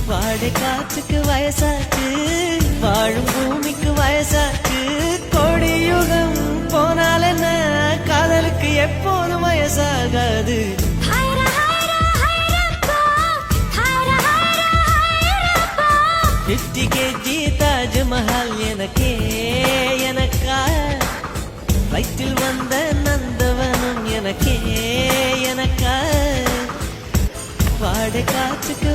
வாடை காற்றுக்கு வயசாச்சு, வாழும் பூமிக்கு வயசாச்சு. கோடி யுகம் போனால் என்ன, காதலுக்கு எப்போதும் வயசாகாது. 50 kg தாஜ்மஹால் எனக்கே எனக்கா, வயிற்றில் வந்த நந்தவனும் எனக்கே எனக்கா. வாடை காற்றுக்கு